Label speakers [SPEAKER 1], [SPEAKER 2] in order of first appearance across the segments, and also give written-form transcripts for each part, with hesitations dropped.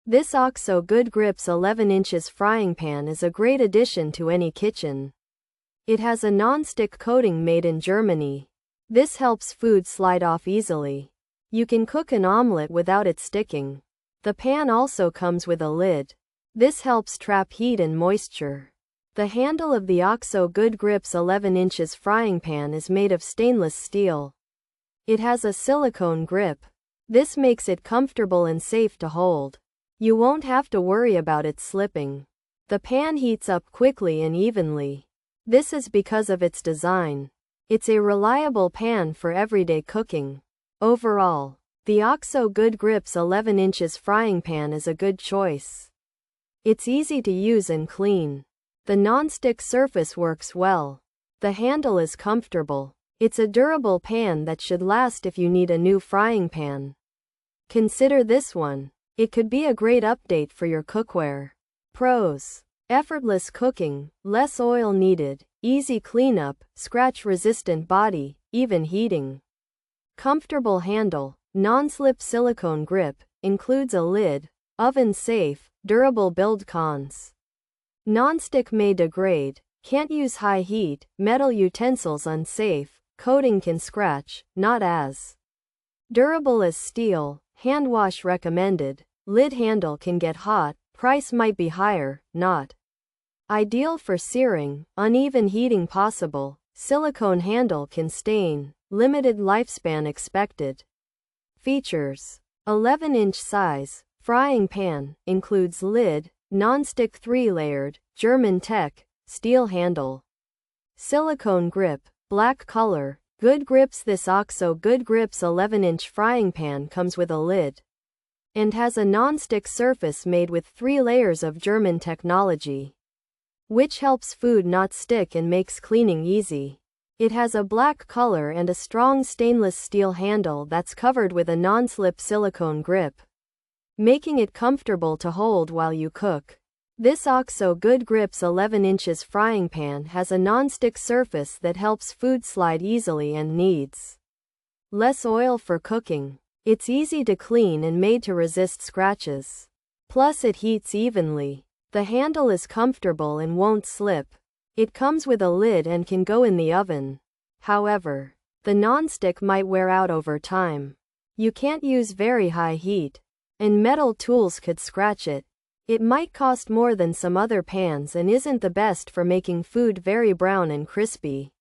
[SPEAKER 1] This OXO Good Grips 11 inches frying pan is a great addition to any kitchen. It has a non-stick coating made in Germany. This helps food slide off easily. You can cook an omelet without it sticking. The pan also comes with a lid. This helps trap heat and moisture. The handle of the OXO Good Grips 11 inches frying pan is made of stainless steel. It has a silicone grip. This makes it comfortable and safe to hold. You won't have to worry about it slipping. The pan heats up quickly and evenly. This is because of its design. It's a reliable pan for everyday cooking. Overall, the OXO Good Grips 11 inches frying pan is a good choice. It's easy to use and clean. The non-stick surface works well. The handle is comfortable. It's a durable pan that should last if you need a new frying pan. Consider this one. It could be a great update for your cookware. Pros: effortless cooking, less oil needed, easy cleanup, scratch-resistant body, even heating. Comfortable handle, non-slip silicone grip, includes a lid, oven-safe, durable build. Cons: non-stick may degrade, can't use high heat, metal utensils unsafe, coating can scratch, not as durable as steel, hand wash recommended, lid handle can get hot, price might be higher, not ideal for searing, uneven heating possible, silicone handle can stain, limited lifespan expected. Features: 11-inch size, frying pan, includes lid, non-stick 3-layered, German tech, steel handle. Silicone grip, black color, Good Grips. This OXO Good Grips 11-inch frying pan comes with a lid and has a non-stick surface made with 3 layers of German technology, which helps food not stick and makes cleaning easy. It has a black color and a strong stainless steel handle that's covered with a non-slip silicone grip, making it comfortable to hold while you cook. This OXO Good Grips 11 inches frying pan has a non-stick surface that helps food slide easily and needs less oil for cooking. It's easy to clean and made to resist scratches. Plus it heats evenly. The handle is comfortable and won't slip. It comes with a lid and can go in the oven. However, the non-stick might wear out over time. You can't use very high heat, and metal tools could scratch it. It might cost more than some other pans and isn't the best for making food very brown and crispy.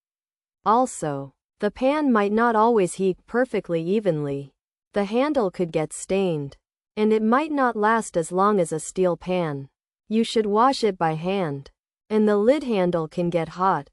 [SPEAKER 1] Also, the pan might not always heat perfectly evenly. The handle could get stained, and it might not last as long as a steel pan. You should wash it by hand. And the lid handle can get hot.